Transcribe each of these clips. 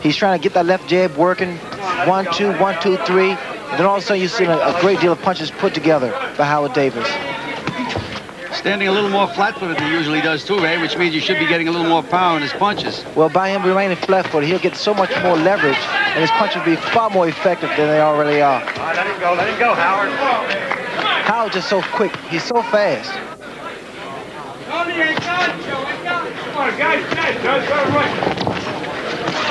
He's trying to get that left jab working. 1, 2, 1, 2, 3. And then all of a sudden you see a great deal of punches put together by Howard Davis. Standing a little more flat-footed than he usually does too, Ray, which means you should be getting a little more power in his punches. Well, by him remaining flat-footed, he'll get so much more leverage, and his punches will be far more effective than they already are. All right, let him go, Howard. Howard's just so quick. He's so fast.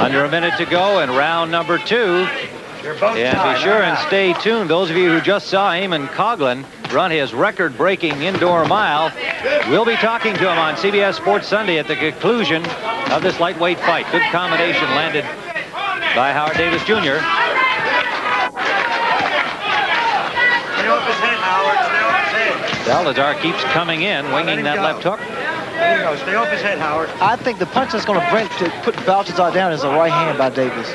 Under a minute to go in round number 2. And be sure and stay tuned. Those of you who just saw Eamon Coughlin run his record-breaking indoor mile, we'll be talking to him on CBS Sports Sunday at the conclusion of this lightweight fight. Good combination landed by Howard Davis Jr. Stay off his head, Howard. Stay off his head. Baltazar keeps coming in, winging that left hook. There you go. Stay off his head, Howard. I think the punch that's going to put Baltazar down is a right hand by Davis.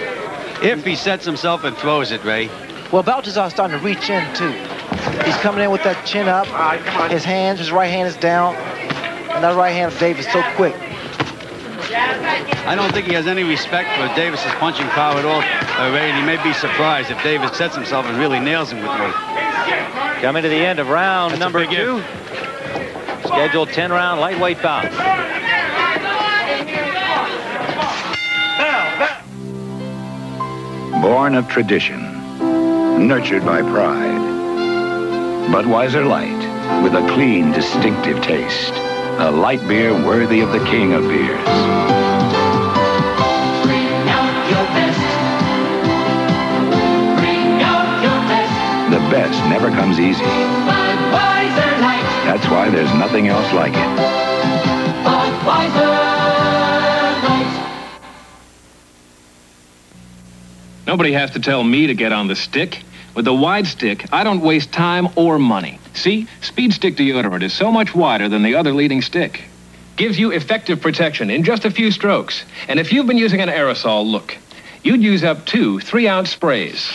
If he sets himself and throws it, Ray. Well, Baltazar's starting to reach in, too. He's coming in with that chin up. All right, come on. His right hand is down. And that right hand of Davis is so quick. I don't think he has any respect for Davis's punching power at all, Ray, and he may be surprised if Davis sets himself and really nails him with one. Coming to the end of round number 2. Scheduled 10-round lightweight bout. Born of tradition, nurtured by pride. Budweiser Light, with a clean, distinctive taste. A light beer worthy of the king of beers. Bring out your best. Bring out your best. The best never comes easy. Budweiser Light. That's why there's nothing else like it. Budweiser Light. Nobody has to tell me to get on the stick. With the wide stick, I don't waste time or money. See, Speed Stick deodorant is so much wider than the other leading stick. Gives you effective protection in just a few strokes. And if you've been using an aerosol, look, you'd use up 2 3-ounce sprays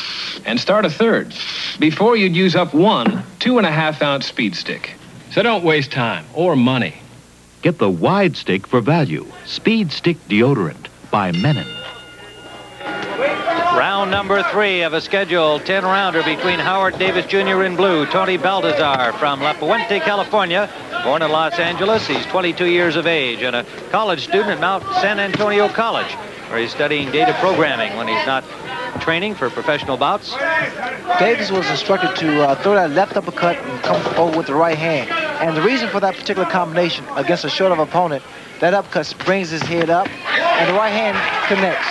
and start a third before you'd use up 1 2.5-ounce Speed Stick. So don't waste time or money. Get the wide stick for value. Speed Stick deodorant by Menon. Round number 3 of a scheduled 10-rounder between Howard Davis Jr. in blue, Tony Baltazar from La Puente, California. Born in Los Angeles, he's 22 years of age and a college student at Mount San Antonio College, where he's studying data programming when he's not training for professional bouts. Davis was instructed to throw that left uppercut and come forward with the right hand. And the reason for that particular combination against a short of opponent, that uppercut brings his head up and the right hand connects.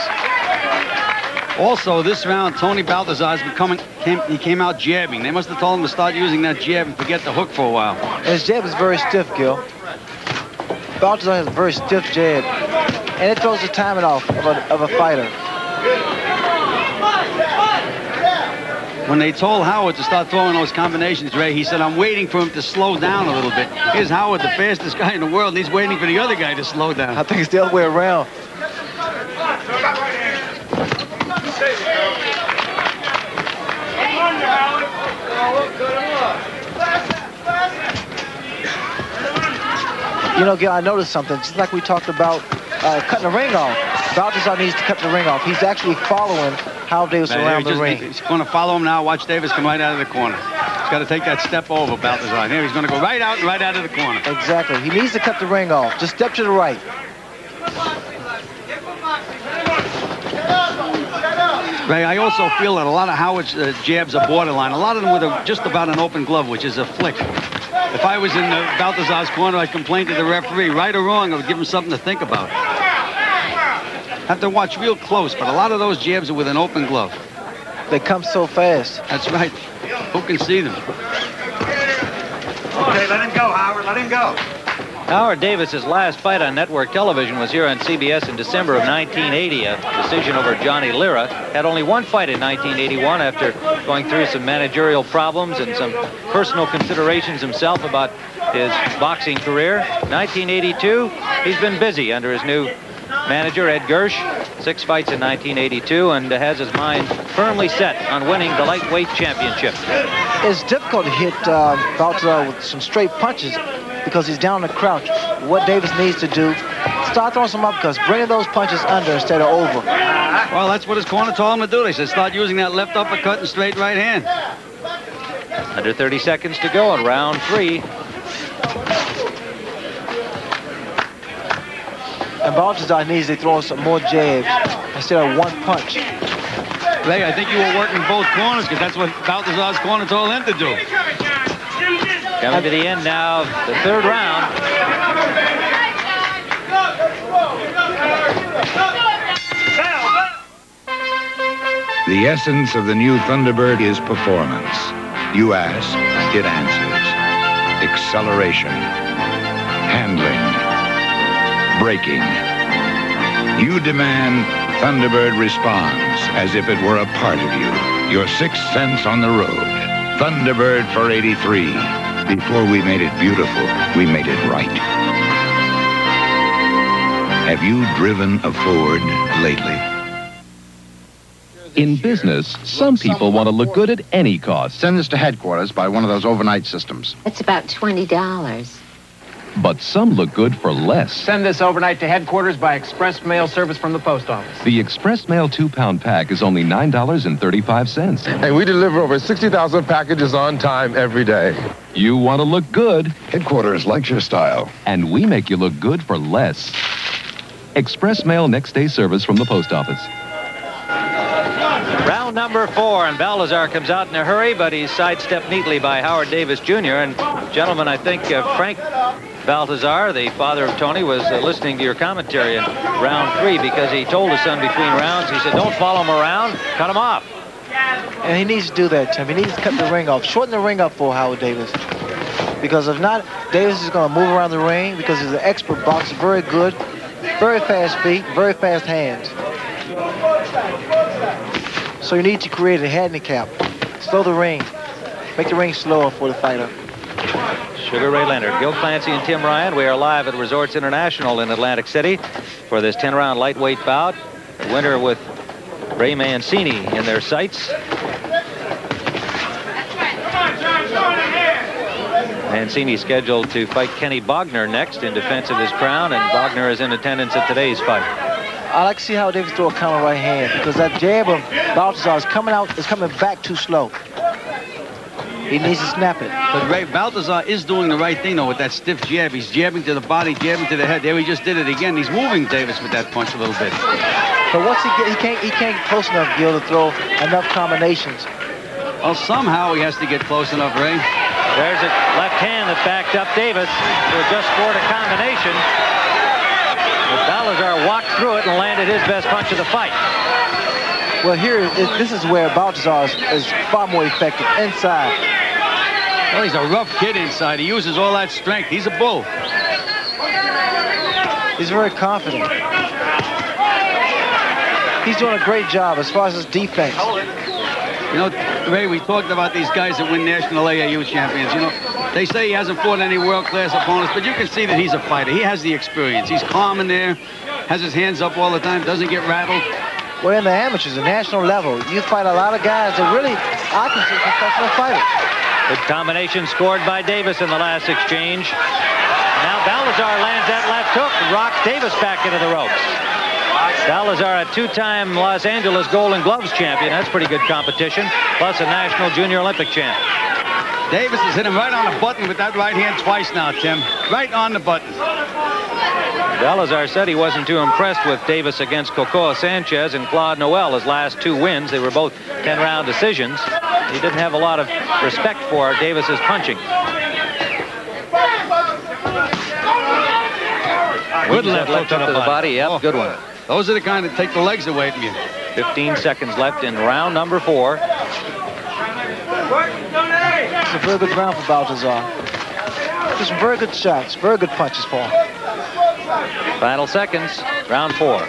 Also, this round, Tony Baltazar came out jabbing. They must have told him to start using that jab and forget the hook for a while. His jab is very stiff, Gil. Baltazar has a very stiff jab, and it throws the timing off of a fighter. When they told Howard to start throwing those combinations, Ray, he said, I'm waiting for him to slow down a little bit. Here's Howard, the fastest guy in the world, and he's waiting for the other guy to slow down. I think it's the other way around. You know, Gil, I noticed something. Just like we talked about cutting the ring off. Baltazar needs to cut the ring off. He's actually following Howard Davis around the ring. He's going to follow him now. Watch Davis come right out of the corner. He's got to take that step over, Baltazar. Here, he's going to go right out and right out of the corner. Exactly. He needs to cut the ring off. Just step to the right. Ray, I also feel that a lot of Howard's jabs are borderline. A lot of them with just about an open glove, which is a flick. If I was in Baltazar's corner, I'd complain to the referee. Right or wrong, I would give him something to think about. Have to watch real close, but a lot of those jabs are with an open glove. They come so fast. That's right. Who can see them? Okay, let him go, Howard. Let him go. Howard Davis's last fight on network television was here on CBS in December of 1980, a decision over Johnny Lira. Had only one fight in 1981 after going through some managerial problems and some personal considerations himself about his boxing career. 1982, he's been busy under his new manager, Ed Gersh. 6 fights in 1982 and has his mind firmly set on winning the lightweight championship. It's difficult to hit Baltazar with some straight punches. because he's down in the crouch. What Davis needs to do, start throwing some uppercuts, bringing those punches under instead of over. Well, that's what his corner told him to do. They said start using that left uppercut and straight right hand. Under 30 seconds to go in round 3. And Baltazar needs to throw some more jabs instead of one punch. Ray, I think you were working both corners because that's what Baltazar's corner told him to do. Coming to the end now of the 3rd round. The essence of the new Thunderbird is performance. You ask, it answers. Acceleration, handling, braking. You demand, Thunderbird responds as if it were a part of you. Your sixth sense on the road. Thunderbird for 83. Before we made it beautiful, we made it right. Have you driven a Ford lately? In business, some people want to look good at any cost. Send this to headquarters by one of those overnight systems. It's about $20. But some look good for less. Send this overnight to headquarters by express mail service from the post office. The express mail 2-pound pack is only $9.35. And we deliver over 60,000 packages on time every day. You want to look good. Headquarters likes your style. And we make you look good for less. Express mail next day service from the post office. Round number 4, and Baltazar comes out in a hurry, but he's sidestepped neatly by Howard Davis Jr. And gentlemen, I think Frank Baltazar, the father of Tony, was listening to your commentary in round 3 because he told his son between rounds, he said, don't follow him around, cut him off. And he needs to do that, Tim. He needs to cut the ring off, shorten the ring up for Howard Davis. Because if not, Davis is going to move around the ring because he's an expert boxer, very good, very fast feet, very fast hands. So you need to create a handicap. Slow the ring. Make the ring slower for the fighter. Sugar Ray Leonard, Gil Clancy, and Tim Ryan. We are live at Resorts International in Atlantic City for this 10-round lightweight bout. The winner with Ray Mancini in their sights. Mancini scheduled to fight Kenny Bogner next in defense of his crown, and Bogner is in attendance at today's fight. I like to see how Davis throw a counter right hand because that jab of Baltazar is coming back too slow. He needs to snap it. But Ray, Baltazar is doing the right thing, though, with that stiff jab. He's jabbing to the body, jabbing to the head. There he just did it again. He's moving Davis with that punch a little bit. But once he can't get close enough, Gil, to throw enough combinations. Well, somehow he has to get close enough, Ray. There's a left hand that backed up Davis, who had just scored a combination. But Baltazar walked through it and landed his best punch of the fight. Well, this is where Baltazar is far more effective inside. Well, he's a rough kid inside. He uses all that strength. He's a bull. He's very confident. He's doing a great job as far as his defense. You know, Ray, we talked about these guys that win national AAU champions. You know, they say he hasn't fought any world-class opponents, but you can see that he's a fighter. He has the experience. He's calm in there, has his hands up all the time, doesn't get rattled. Well, in the amateurs, the national level, you fight a lot of guys that really, I consider professional fighters. Good combination scored by Davis in the last exchange. Now Baltazar lands that left hook and rocks Davis back into the ropes. Baltazar, a 2-time Los Angeles Golden Gloves champion. That's pretty good competition. Plus a national junior Olympic champ. Davis has hit him right on the button with that right hand twice now, Tim. Right on the button. Baltazar said he wasn't too impressed with Davis against Cocoa Sanchez and Claude Noel, his last 2 wins. They were both 10-round decisions. He didn't have a lot of respect for Davis's punching. Good left up to the body. Yep, good one. Those are the kind that take the legs away from you. 15 seconds left in round number 4. It's a very good round for Baltazar. Just very good shots, very good punches for him. Final seconds, round 4.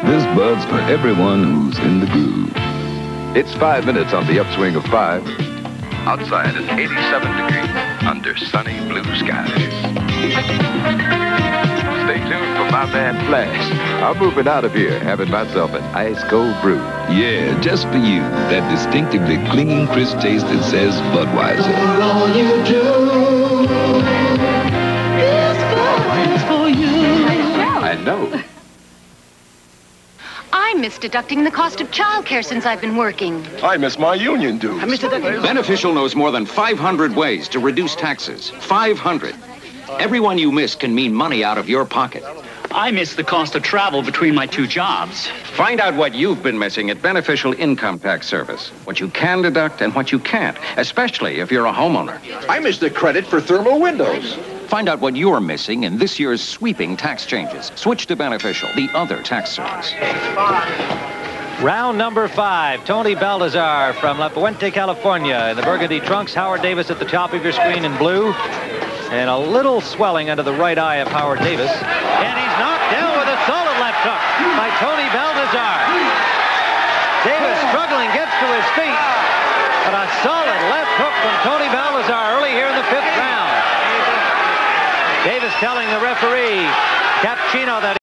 This bud's for everyone who's in the groove. It's 5 minutes on the upswing of 5. Outside is 87 degrees under sunny blue skies. Stay tuned for my man Flash. I'm moving out of here, having myself an ice cold brew. Yeah, just for you. That distinctively clinging, crisp taste that says Budweiser. For all you do is for you. I know. I miss deducting the cost of childcare since I've been working. I miss my union dues. Beneficial knows more than 500 ways to reduce taxes. 500. Every one you miss can mean money out of your pocket. I miss the cost of travel between my two jobs. Find out what you've been missing at Beneficial Income Tax Service. What you can deduct and what you can't, especially if you're a homeowner. I miss the credit for thermal windows. Find out what you're missing in this year's sweeping tax changes. Switch to Beneficial, the other tax service. Round number 5, Tony Baltazar from La Puente, California. In the burgundy trunks, Howard Davis at the top of your screen in blue. And a little swelling under the right eye of Howard Davis. And he's knocked down with a solid left hook by Tony Baltazar. Davis struggling, gets to his feet. But a solid left hook from Tony Baltazar early here in the 5th round. Davis telling the referee, Cappuccino, that